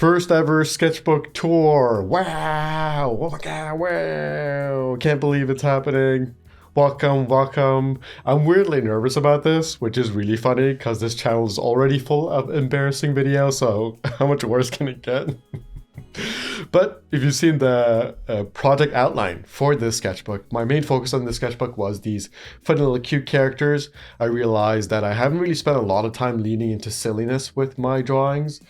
First ever sketchbook tour. Wow. Oh my God. Wow. Can't believe it's happening. Welcome, welcome. I'm weirdly nervous about this, which is really funny because this channel is already full of embarrassing videos. So how much worse can it get? But if you've seen the project outline for this sketchbook, my main focus on this sketchbook was these funny little cute characters. I realized that I haven't really spent a lot of time leaning into silliness with my drawings.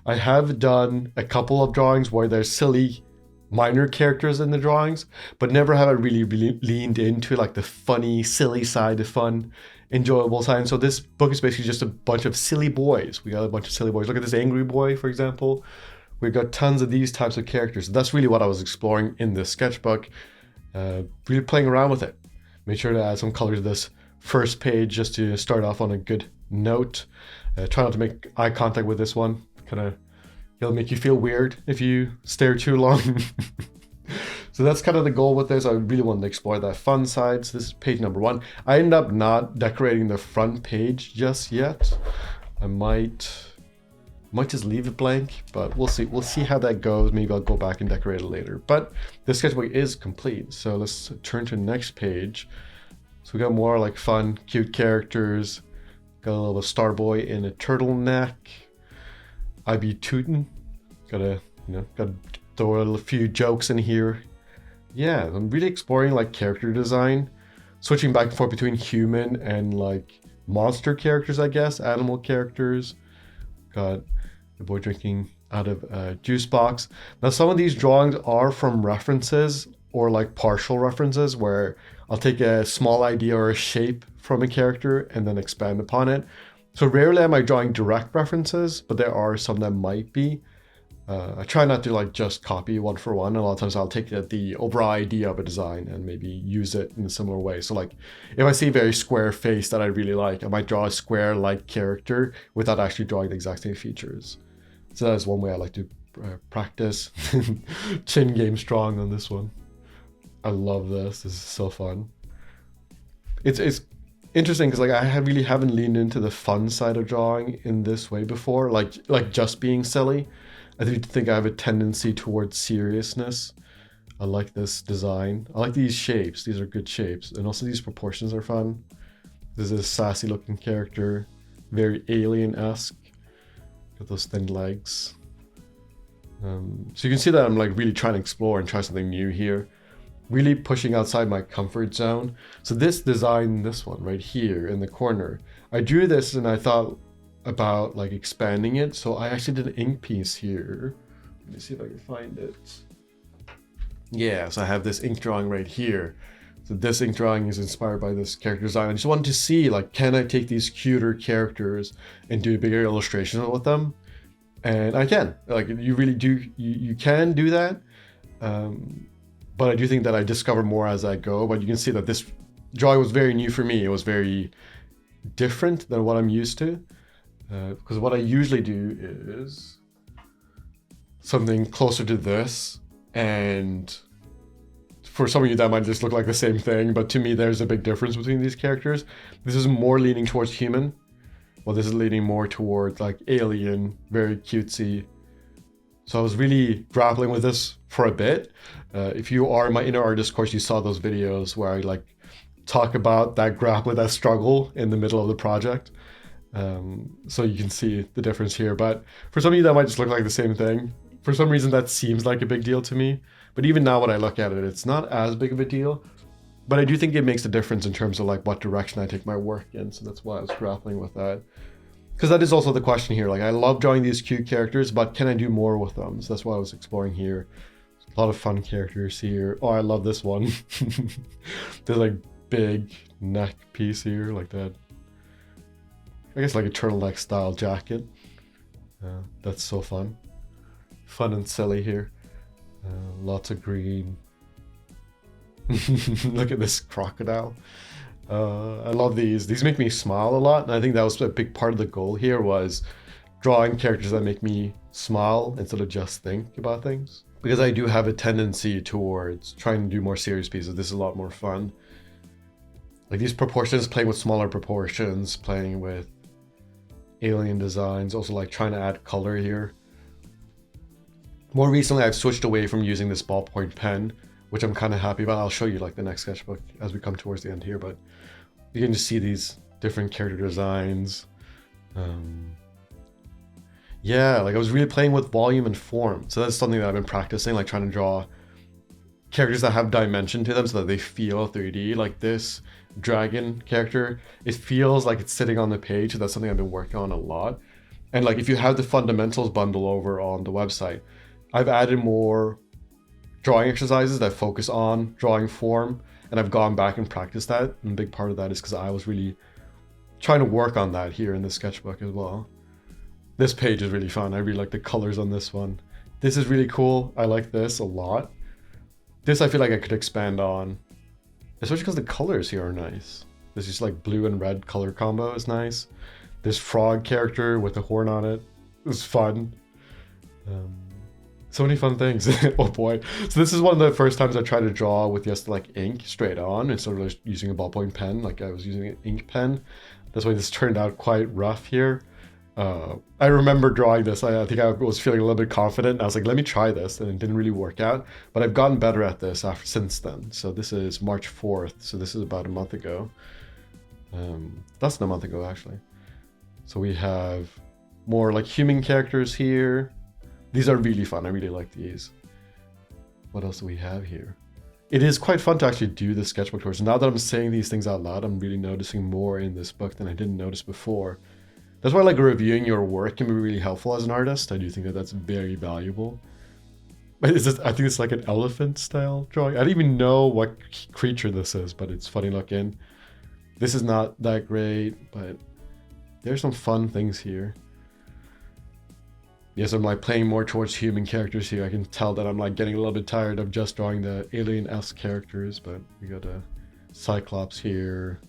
I have done a couple of drawings where there's silly minor characters in the drawings, but never have I really leaned into like the funny, silly side, the fun, enjoyable side. And so this book is basically just a bunch of silly boys. We got a bunch of silly boys. Look at this angry boy, for example. We've got tons of these types of characters. That's really what I was exploring in this sketchbook, really playing around with it. Made sure to add some color to this first page just to start off on a good note. Try not to make eye contact with this one. It'll make you feel weird if you stare too long. So that's kind of the goal with this. I really wanted to explore that fun side. So this is page number 1. I ended up not decorating the front page just yet. I might just leave it blank, but we'll see. We'll see how that goes. Maybe I'll go back and decorate it later. But the sketchbook is complete. So let's turn to the next page. So we got more like fun, cute characters. Got a little star boy in a turtleneck. I be tootin'. Gotta throw a few jokes in here. Yeah, I'm really exploring like character design, switching back and forth between human and like monster characters, I guess, animal characters. Got the boy drinking out of a juice box. Now, some of these drawings are from references or like partial references where I'll take a small idea or a shape from a character and then expand upon it. So rarely am I drawing direct references, but there are some that might be. I try not to like just copy one for one. A lot of times I'll take the overall idea of a design and maybe use it in a similar way. So like if I see a very square face that I really like, I might draw a square-like character without actually drawing the exact same features. So that is one way I like to practice. Chin game strong on this one. I love this. This is so fun. It's interesting because like I really haven't leaned into the fun side of drawing in this way before, like just being silly. I do think I have a tendency towards seriousness. I like this design. I like these shapes. These are good shapes. And also these proportions are fun. This is a sassy looking character, very alien-esque. Got those thin legs. So you can see that I'm like really trying to explore and try something new here. Really pushing outside my comfort zone. So this design, this one right here in the corner, I drew this and I thought about like expanding it. So I actually did an ink piece here. Let me see if I can find it. Yeah, so I have this ink drawing right here. So this ink drawing is inspired by this character design. I just wanted to see like, can I take these cuter characters and do bigger illustrations with them? And I can. Like you really do, you can do that. But I do think that I discover more as I go. But you can see that this drawing was very new for me. It was very different than what I'm used to. Because what I usually do is something closer to this. And for some of you that might just look like the same thing. But to me, there's a big difference between these characters. This is more leaning towards human. Well, this is leaning more towards like alien, very cutesy. So I was really grappling with this for a bit. If you are in my inner artist course, you saw those videos where I like talk about that grappling, that struggle in the middle of the project. So you can see the difference here. But for some of you, that might just look like the same thing. For some reason, that seems like a big deal to me. But even now when I look at it, it's not as big of a deal. But I do think it makes a difference in terms of like what direction I take my work in. So that's why I was grappling with that. Because that is also the question here. Like I love drawing these cute characters, but can I do more with them? So that's why I was exploring here. A lot of fun characters here. Oh, I love this one. There's like big neck piece here, like that. I guess like a turtleneck style jacket. That's so fun. Fun and silly here. Lots of green. Look at this crocodile. I love these. These make me smile a lot. And I think that was a big part of the goal here was drawing characters that make me smile instead of just think about things. Because I do have a tendency towards trying to do more serious pieces. This is a lot more fun. Like these proportions, playing with smaller proportions, playing with alien designs, also like trying to add color here. More recently, I've switched away from using this ballpoint pen, which I'm kind of happy about. I'll show you like the next sketchbook as we come towards the end here, but you can just see these different character designs. Yeah, like I was really playing with volume and form. So that's something that I've been practicing, like trying to draw characters that have dimension to them so that they feel 3D. Like this dragon character, it feels like it's sitting on the page. So that's something I've been working on a lot. And like if you have the fundamentals bundle over on the website, I've added more drawing exercises that focus on drawing form, and I've gone back and practiced that. And a big part of that is because I was really trying to work on that here in the sketchbook as well. This page is really fun. I really like the colors on this one. This is really cool. I like this a lot. This I feel like I could expand on, especially because the colors here are nice. This is like blue and red color combo is nice. This frog character with a horn on it is fun. So many fun things. Oh boy. So this is one of the first times I tried to draw with just like ink straight on instead of just using a ballpoint pen. Like I was using an ink pen. That's why this turned out quite rough here. I remember drawing this. I think I was feeling a little bit confident. And I was like, let me try this. And it didn't really work out. But I've gotten better at this since then. So this is March 4th. So this is about a month ago. Less than a month ago, actually. So we have more like human characters here. These are really fun. I really like these. What else do we have here? It is quite fun to actually do the sketchbook tours. Now that I'm saying these things out loud, I'm really noticing more in this book than I didn't notice before. That's why like reviewing your work can be really helpful as an artist. I do think that that's very valuable. I think it's like an elephant style drawing. I don't even know what creature this is, but it's funny looking. This is not that great, but there's some fun things here. Yes, I'm like playing more towards human characters here. I can tell that I'm like getting a little bit tired of just drawing the alien-esque characters, but we got a Cyclops here.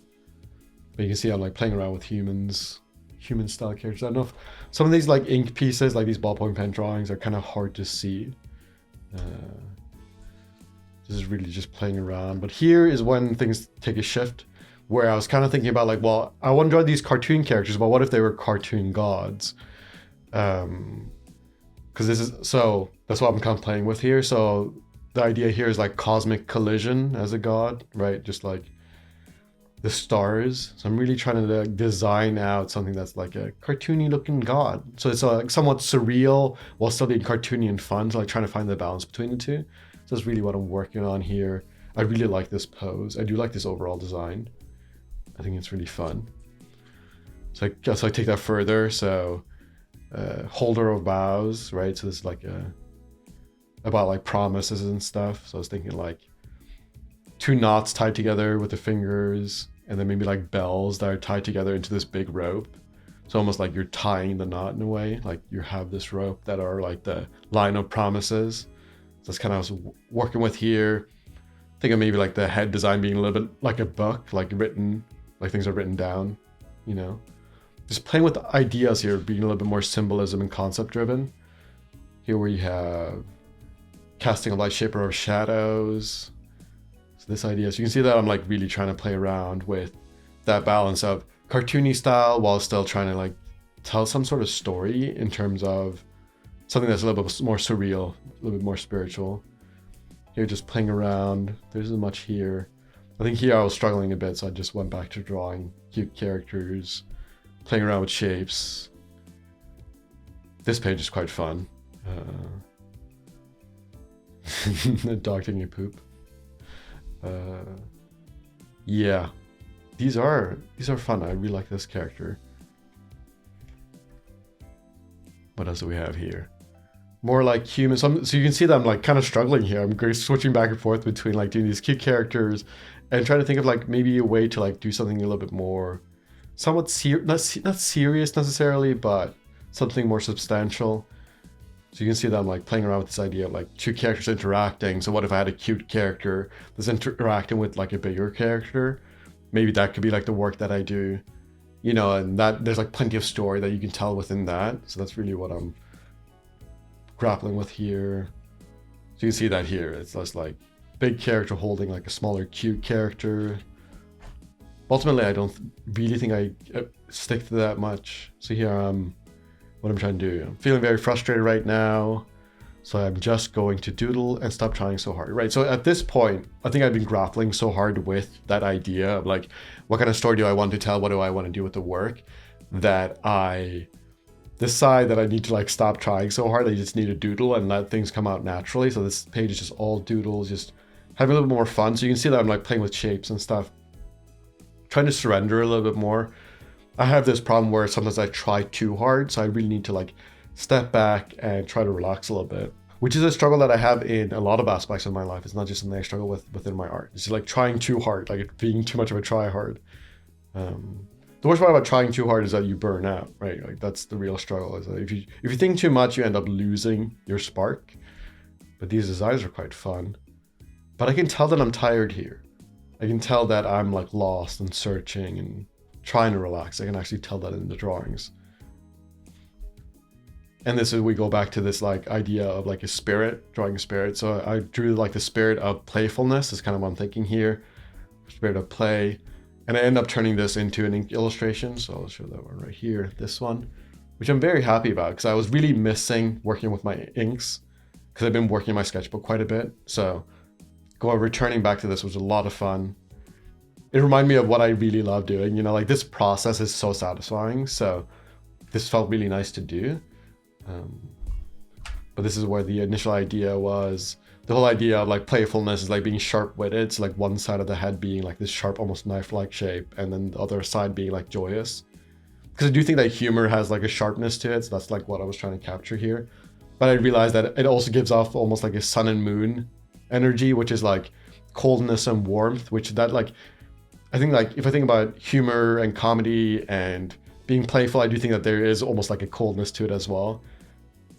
But you can see I'm like playing around with human style characters. I don't know if some of these like ink pieces, like these ballpoint pen drawings, are kind of hard to see. This is really just playing around. But here is when things take a shift, where I was kind of thinking about like, well, I want to draw these cartoon characters, but what if they were cartoon gods? Because that's what I'm kind of playing with here. So the idea here is like cosmic collision as a god, right? Just like the stars. So I'm really trying to design out something that's like a cartoony looking god. So it's somewhat surreal while still being cartoony and fun. So like trying to find the balance between the two. So that's really what I'm working on here. I really like this pose. I do like this overall design. I think it's really fun. So I guess I take that further. So holder of vows, right? So this is like about like promises and stuff. So I was thinking like 2 knots tied together with the fingers, and then maybe like bells that are tied together into this big rope. So almost like you're tying the knot in a way, like you have this rope that are like the line of promises. So that's kind of what I was working with here. Think of maybe like the head design being a little bit like a book, like written, like things are written down, you know? Just playing with the ideas here, being a little bit more symbolism and concept driven. Here we have casting a light, shape, or shadows. So this idea, so you can see that I'm like really trying to play around with that balance of cartoony style while still trying to like tell some sort of story in terms of something that's a little bit more surreal, a little bit more spiritual. Here just playing around, there isn't much here. I think here I was struggling a bit, so I just went back to drawing cute characters, playing around with shapes. This page is quite fun. The dog taking a poop. Yeah, these are fun. I really like this character. What else do we have here? More like human. So you can see that I'm like kind of struggling here. I'm switching back and forth between like doing these cute characters and trying to think of like maybe a way to like do something a little bit more, somewhat not serious necessarily, but something more substantial. So you can see that I'm like playing around with this idea of like 2 characters interacting. So what if I had a cute character that's interacting with like a bigger character? Maybe that could be like the work that I do, you know, and that there's like plenty of story that you can tell within that. So that's really what I'm grappling with here. So you can see that here. It's just like big character holding like a smaller cute character. Ultimately, I don't really think I stick to that much. So here what I'm trying to do. I'm feeling very frustrated right now. So I'm just going to doodle and stop trying so hard, right? So at this point, I think I've been grappling so hard with that idea of like, what kind of story do I want to tell? What do I want to do with the work? That I decide that I need to like stop trying so hard. I just need to doodle and let things come out naturally. So this page is just all doodles, just having a little bit more fun. So you can see that I'm like playing with shapes and stuff, trying to surrender a little bit more. I have this problem where sometimes I try too hard. So I really need to like step back and try to relax a little bit, which is a struggle that I have in a lot of aspects of my life. It's not just something I struggle with within my art. It's just like trying too hard, like it being too much of a try hard. The worst part about trying too hard is that you burn out, right? Like that's the real struggle. Is that if you think too much, you end up losing your spark. But these designs are quite fun. But I can tell that I'm tired here. I can tell that I'm like lost and searching and trying to relax. I can actually tell that in the drawings. And this is, we go back to this like idea of like a spirit, drawing a spirit. So I drew like the spirit of playfulness is kind of what I'm thinking here. Spirit of play. And I end up turning this into an ink illustration. So I'll show that one right here, this one, which I'm very happy about because I was really missing working with my inks because I've been working my sketchbook quite a bit. So returning back to this was a lot of fun. It reminded me of what I really love doing. You know, like this process is so satisfying. So this felt really nice to do. But this is where the initial idea was. The whole idea of like playfulness is like being sharp-witted. So like one side of the head being like this sharp, almost knife-like shape, and then the other side being like joyous. Because I do think that humor has like a sharpness to it. So that's like what I was trying to capture here. But I realized that it also gives off almost like a sun and moon energy, which is like coldness and warmth, which that like, I think like if I think about humor and comedy and being playful, I do think that there is almost like a coldness to it as well.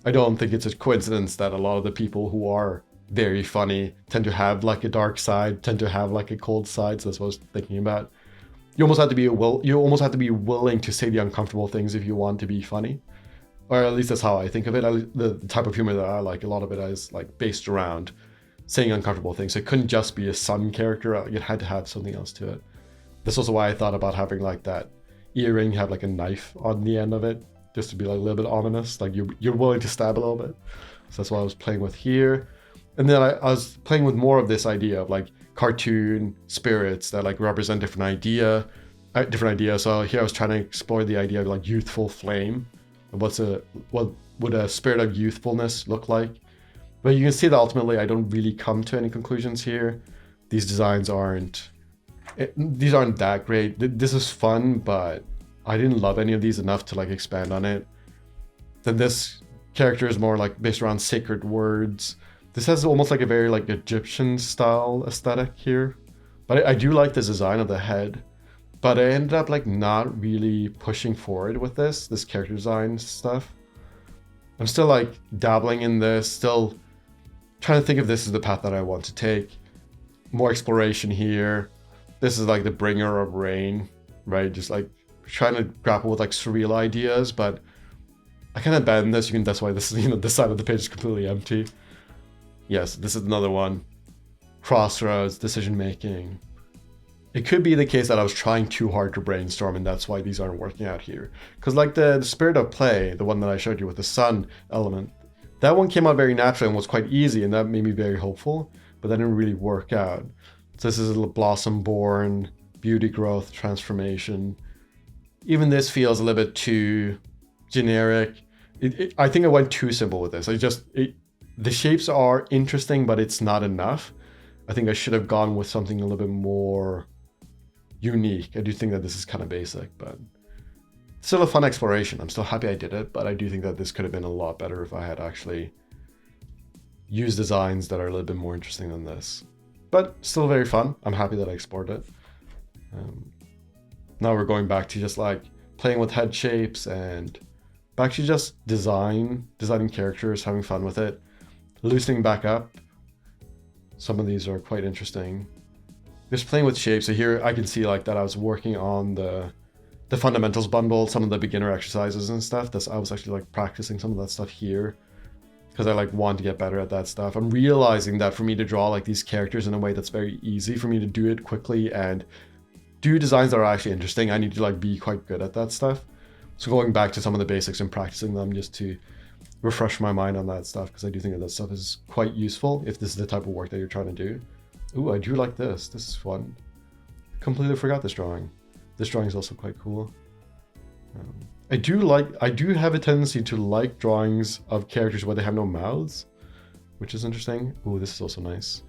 I don't think it's a coincidence that a lot of the people who are very funny tend to have like a dark side, tend to have like a cold side. So that's what I was thinking about. You almost have to be willing to say the uncomfortable things if you want to be funny, or at least that's how I think of it. The type of humor that I like, a lot of it is like based around saying uncomfortable things. It couldn't just be a sun character. It had to have something else to it. That's also why I thought about having like that earring have like a knife on the end of it, just to be like a little bit ominous, like you're willing to stab a little bit. So that's what I was playing with here. And then I was playing with more of this idea of like cartoon spirits that like represent different ideas. So here I was trying to explore the idea of like youthful flame. What would a spirit of youthfulness look like? But you can see that ultimately I don't really come to any conclusions here. These designs aren't that great. This is fun, but I didn't love any of these enough to like expand on it. Then this character is more like based around sacred words. This has almost like a very like Egyptian style aesthetic here. But I do like the design of the head. But I ended up like not really pushing forward with this character design stuff. I'm still like dabbling in this, still trying to think if this is the path that I want to take. More exploration here. This is like the bringer of rain, right? Just like trying to grapple with like surreal ideas, but I kind of abandoned this. That's why this is, this side of the page is completely empty. Yes, this is another one. Crossroads, decision making. It could be the case that I was trying too hard to brainstorm and that's why these aren't working out here. Because like the spirit of play, the one that I showed you with the sun element, that one came out very naturally and was quite easy and that made me very hopeful, but that didn't really work out. So this is a blossom born, beauty growth, transformation. Even this feels a little bit too generic. I think I went too simple with this. The shapes are interesting, but it's not enough. I think I should have gone with something a little bit more unique. I do think that this is kind of basic, but still a fun exploration. I'm still happy I did it, but I do think that this could have been a lot better if I had actually used designs that are a little bit more interesting than this. But still very fun. I'm happy that I explored it. Now we're going back to just like playing with head shapes and actually just designing characters, having fun with it, loosening back up. Some of these are quite interesting. Just playing with shapes. So here I can see like that I was working on the fundamentals bundle, some of the beginner exercises and stuff. I was actually like practicing some of that stuff here because I like want to get better at that stuff. I'm realizing that for me to draw like these characters in a way that's very easy for me to do it quickly and do designs that are actually interesting, I need to like be quite good at that stuff. So going back to some of the basics and practicing them just to refresh my mind on that stuff, because I do think that stuff is quite useful if this is the type of work that you're trying to do. Ooh, I do like this. This is fun. Completely forgot this drawing. This drawing is also quite cool. I do have a tendency to like drawings of characters where they have no mouths, which is interesting. Ooh, this is also nice.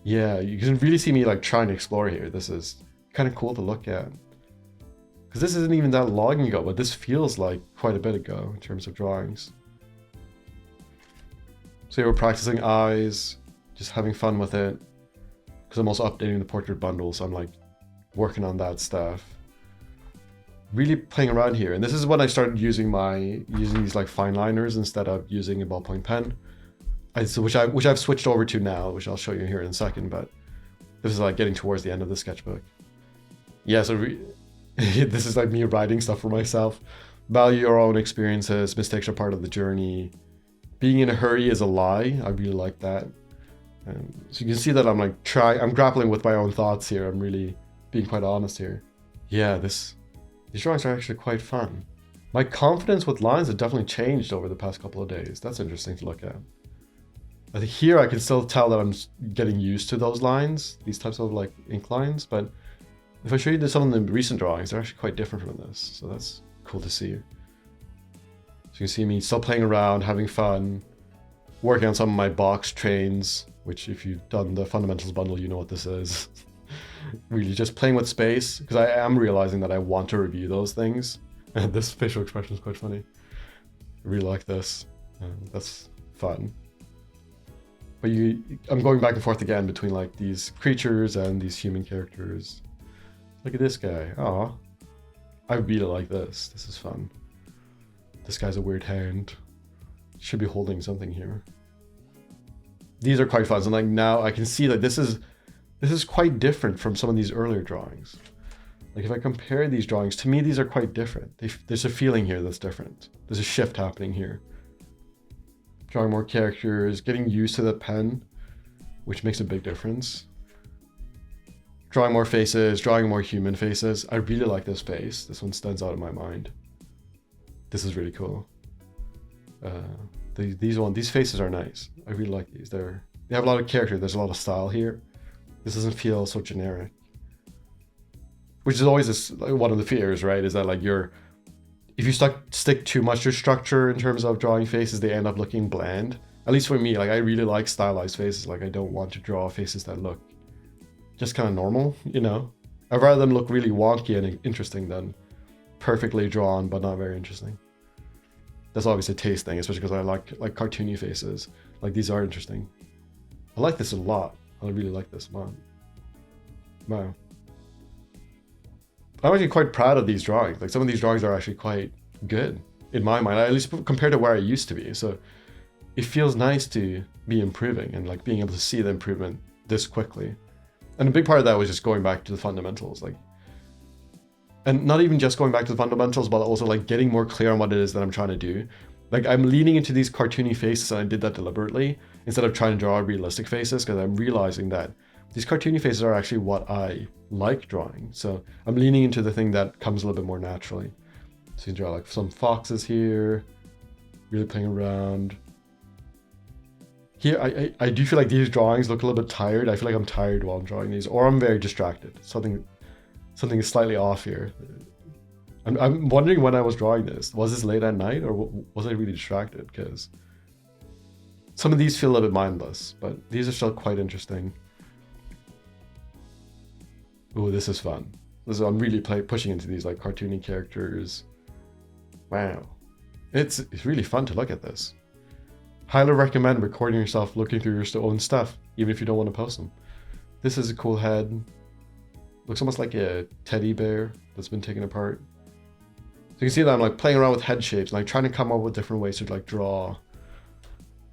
Yeah, you can really see me like trying to explore here. This is kind of cool to look at. Because this isn't even that long ago, but this feels like quite a bit ago in terms of drawings. So we're practicing eyes, just having fun with it. Because I'm also updating the portrait bundle, so I'm like working on that stuff. Really playing around here. And this is when I started using these like fine liners instead of using a ballpoint pen. Which I've switched over to now, which I'll show you here in a second, but this is like getting towards the end of the sketchbook. Yeah, so this is like me writing stuff for myself. Value your own experiences, mistakes are part of the journey. Being in a hurry is a lie. I really like that. So you can see that I'm grappling with my own thoughts here. I'm really being quite honest here. Yeah, these drawings are actually quite fun. My confidence with lines has definitely changed over the past couple of days. That's interesting to look at. I think here I can still tell that I'm getting used to those lines, these types of like ink lines, but if I show you some of the recent drawings, they're actually quite different from this, so that's cool to see. So you can see me still playing around, having fun, working on some of my box trains, which if you've done the fundamentals bundle, you know what this is. Really just playing with space, because I am realizing that I want to review those things. And this facial expression is quite funny. I really like this. That's fun. But I'm going back and forth again between like these creatures and these human characters. Look at this guy. Aw. I really like this. This is fun. This guy's a weird hand. Should be holding something here. These are quite fun. So like now I can see that this is quite different from some of these earlier drawings. Like if I compare these drawings, to me these are quite different. There's a feeling here that's different. There's a shift happening here. Drawing more characters, getting used to the pen, which makes a big difference. Drawing more faces, drawing more human faces. I really like this face. This one stands out in my mind. This is really cool. These faces are nice. I really like these. They have a lot of character. There's a lot of style here. This doesn't feel so generic. Which is always one of the fears, right? Is that like if you stick too much to structure in terms of drawing faces, they end up looking bland. At least for me, like I really like stylized faces. Like I don't want to draw faces that look just kind of normal, you know? I'd rather them look really wonky and interesting than perfectly drawn but not very interesting. That's obviously a taste thing, especially because I like cartoony faces. Like these are interesting. I like this a lot. I really like this a lot. Wow. I'm actually quite proud of these drawings. Like some of these drawings are actually quite good in my mind, at least compared to where I used to be. So it feels nice to be improving and like being able to see the improvement this quickly. And a big part of that was just going back to the fundamentals, and not even just going back to the fundamentals, but also like getting more clear on what it is that I'm trying to do. Like I'm leaning into these cartoony faces, and I did that deliberately instead of trying to draw realistic faces, because I'm realizing that these cartoony faces are actually what I like drawing. So I'm leaning into the thing that comes a little bit more naturally. So you can draw like some foxes here, really playing around. Here, I do feel like these drawings look a little bit tired. I feel like I'm tired while I'm drawing these, or I'm very distracted. Something is slightly off here. I'm wondering when I was drawing this. Was this late at night, or was I really distracted? Because some of these feel a little bit mindless, but these are still quite interesting. Ooh, this is fun. I'm really pushing into these like cartoony characters. Wow. It's really fun to look at this. Highly recommend recording yourself looking through your own stuff, even if you don't want to post them. This is a cool head. Looks almost like a teddy bear that's been taken apart. So you can see that I'm like playing around with head shapes, like trying to come up with different ways to like draw.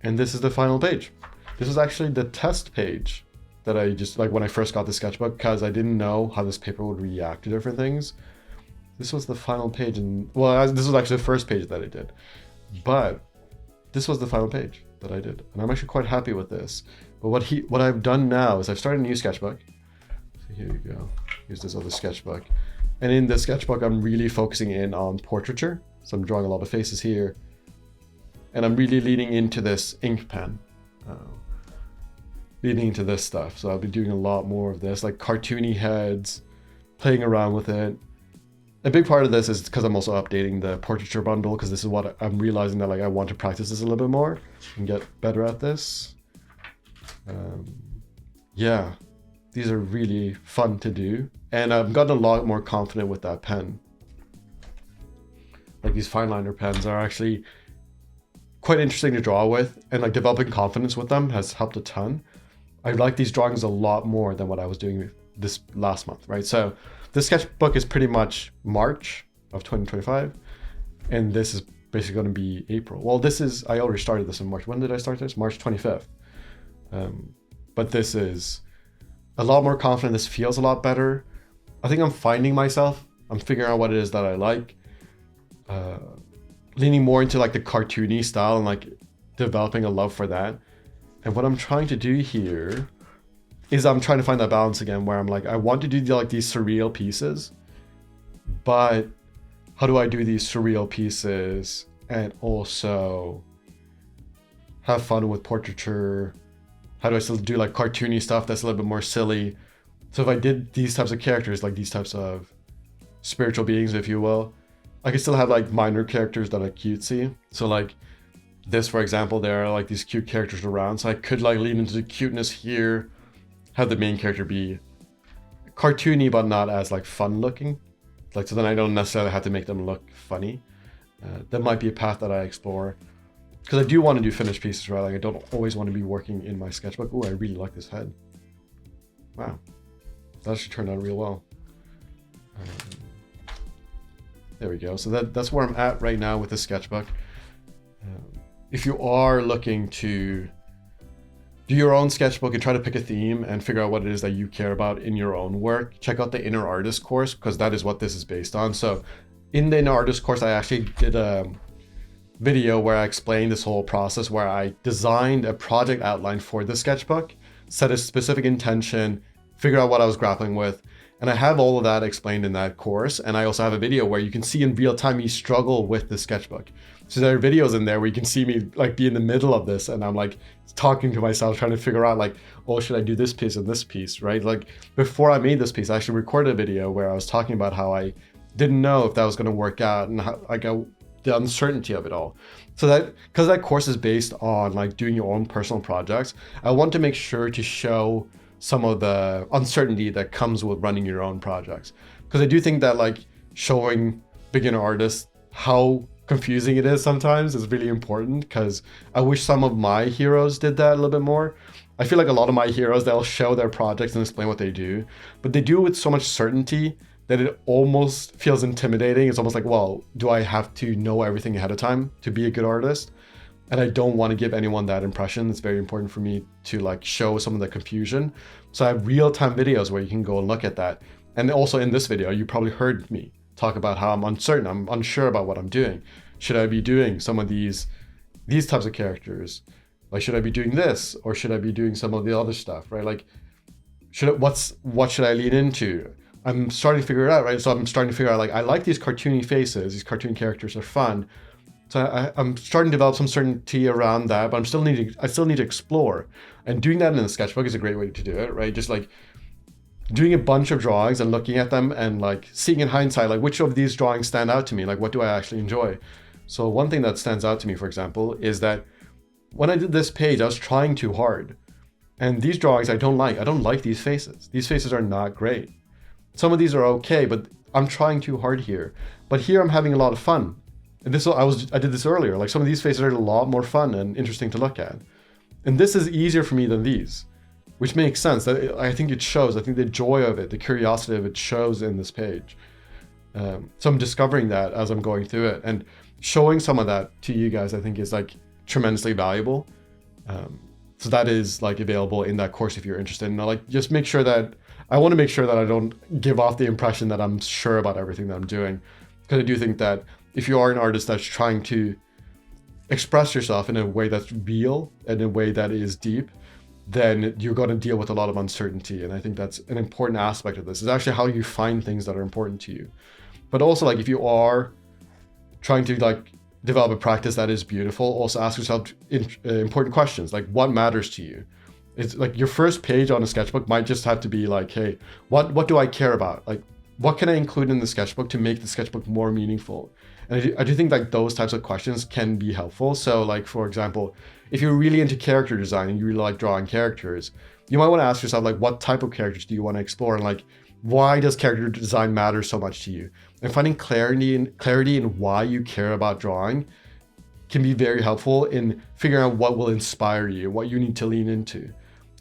And this is the final page. This is actually the test page that I just like when I first got the sketchbook, because I didn't know how this paper would react to different things. This was the final page, and well, this was actually the first page that I did, but this was the final page that I did, and I'm actually quite happy with this. But what I've done now is I've started a new sketchbook. So here you go. Here's this other sketchbook, and in this sketchbook I'm really focusing in on portraiture. So I'm drawing a lot of faces here. And I'm really leaning into this ink pen. Leaning into this stuff. So I'll be doing a lot more of this, like cartoony heads, playing around with it. A big part of this is because I'm also updating the portraiture bundle, because this is what I'm realizing that like I want to practice this a little bit more and get better at this. Yeah, these are really fun to do. And I've gotten a lot more confident with that pen. Like these fine liner pens are actually quite interesting to draw with, and like developing confidence with them has helped a ton. I like these drawings a lot more than what I was doing this last month, right? So this sketchbook is pretty much March of 2025, and this is basically going to be April. Well, I already started this in March. When did I start this? March 25th. But this is a lot more confident. This feels a lot better. I think I'm finding myself. I'm figuring out what it is that I like. Leaning more into like the cartoony style and like developing a love for that. And what I'm trying to do here is I'm trying to find that balance again, where I'm like, I want to do like these surreal pieces, but how do I do these surreal pieces and also have fun with portraiture? How do I still do like cartoony stuff that's a little bit more silly? So if I did these types of characters, like these types of spiritual beings, if you will, I could still have like minor characters that are cutesy. So like this, for example, there are like these cute characters around. So I could like lean into the cuteness here, have the main character be cartoony, but not as like fun looking. Like, so then I don't necessarily have to make them look funny. That might be a path that I explore. Because I do want to do finished pieces, right? Like I don't always want to be working in my sketchbook. Oh, I really like this head. Wow. That actually turned out real well. There we go. So that's where I'm at right now with the sketchbook. If you are looking to do your own sketchbook and try to pick a theme and figure out what it is that you care about in your own work, check out the Inner Artist course, because that is what this is based on. So in the Inner Artist course, I actually did a video where I explained this whole process, where I designed a project outline for the sketchbook, set a specific intention, figure out what I was grappling with. And I have all of that explained in that course. And I also have a video where you can see in real time me struggle with the sketchbook. So there are videos in there where you can see me like be in the middle of this, and I'm like talking to myself, trying to figure out like, oh, should I do this piece and this piece, right? Like before I made this piece, I actually recorded a video where I was talking about how I didn't know if that was going to work out, and how like the uncertainty of it all. So that, because that course is based on like doing your own personal projects, I want to make sure to show some of the uncertainty that comes with running your own projects. Because I do think that like showing beginner artists how confusing it is sometimes is really important, because I wish some of my heroes did that a little bit more. I feel like a lot of my heroes, they'll show their projects and explain what they do, but they do it with so much certainty that it almost feels intimidating. It's almost like, well, do I have to know everything ahead of time to be a good artist? And I don't want to give anyone that impression. It's very important for me to like show some of the confusion. So I have real-time videos where you can go and look at that. And also in this video, you probably heard me talk about how I'm uncertain, I'm unsure about what I'm doing. Should I be doing some of these types of characters? Like, should I be doing this, or should I be doing some of the other stuff, right? Like, what should I lean into? I'm starting to figure it out, right? So I'm starting to figure out, like, I like these cartoony faces, these cartoon characters are fun. So I'm starting to develop some certainty around that, but I still need to explore. And doing that in the sketchbook is a great way to do it, right? Just like doing a bunch of drawings and looking at them and like seeing in hindsight, like which of these drawings stand out to me? Like, what do I actually enjoy? So one thing that stands out to me, for example, is that when I did this page, I was trying too hard. And these drawings I don't like. I don't like these faces. These faces are not great. Some of these are okay, but I'm trying too hard here. But here I'm having a lot of fun. And I did this earlier. Like, some of these faces are a lot more fun and interesting to look at. And this is easier for me than these, which makes sense. I think it shows. I think the joy of it, the curiosity of it shows in this page. So I'm discovering that as I'm going through it, and showing some of that to you guys, I think is like tremendously valuable. So that is like available in that course if you're interested. And I want to make sure that I don't give off the impression that I'm sure about everything that I'm doing. Because I do think that if you are an artist that's trying to express yourself in a way that's real and in a way that is deep, then you're going to deal with a lot of uncertainty. And I think that's an important aspect of this, is actually how you find things that are important to you. But also, like, if you are trying to like develop a practice that is beautiful, also ask yourself important questions like what matters to you. It's like your first page on a sketchbook might just have to be like, hey, what do I care about? Like, what can I include in the sketchbook to make the sketchbook more meaningful? And I do think like those types of questions can be helpful. So like, for example, if you're really into character design and you really like drawing characters, you might want to ask yourself like, what type of characters do you want to explore? And like, why does character design matter so much to you? And finding clarity in why you care about drawing can be very helpful in figuring out what will inspire you, what you need to lean into.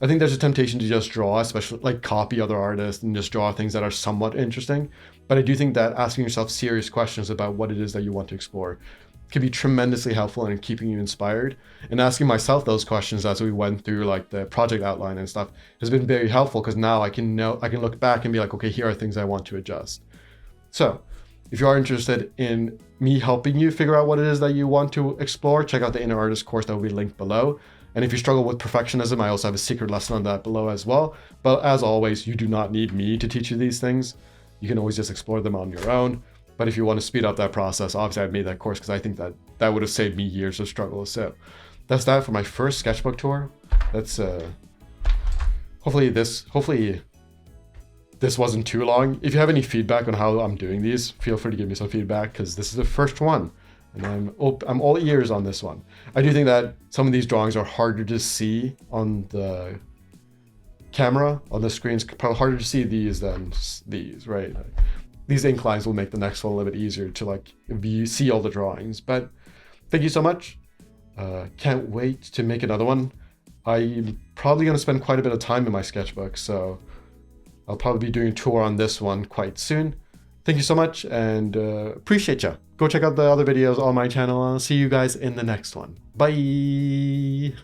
I think there's a temptation to just draw, especially like copy other artists and just draw things that are somewhat interesting. But I do think that asking yourself serious questions about what it is that you want to explore can be tremendously helpful in keeping you inspired. And asking myself those questions as we went through like the project outline and stuff has been very helpful, because now I can look back and be like, okay, here are things I want to adjust. So if you are interested in me helping you figure out what it is that you want to explore, check out the Inner Artist course that will be linked below. And if you struggle with perfectionism, I also have a secret lesson on that below as well. But as always, you do not need me to teach you these things. You can always just explore them on your own. But if you want to speed up that process, obviously I made that course because I think that would have saved me years of struggle. So that's that for my first sketchbook tour. That's hopefully this wasn't too long. If you have any feedback on how I'm doing these, feel free to give me some feedback, because this is the first one. And I'm all ears on this one. I do think that some of these drawings are harder to see on the camera, on the screen. It's probably harder to see these than these, right? These ink lines will make the next one a little bit easier to like see all the drawings. But thank you so much. Can't wait to make another one. I'm probably going to spend quite a bit of time in my sketchbook, so I'll probably be doing a tour on this one quite soon. Thank you so much, and appreciate ya. Go check out the other videos on my channel. I'll see you guys in the next one. Bye!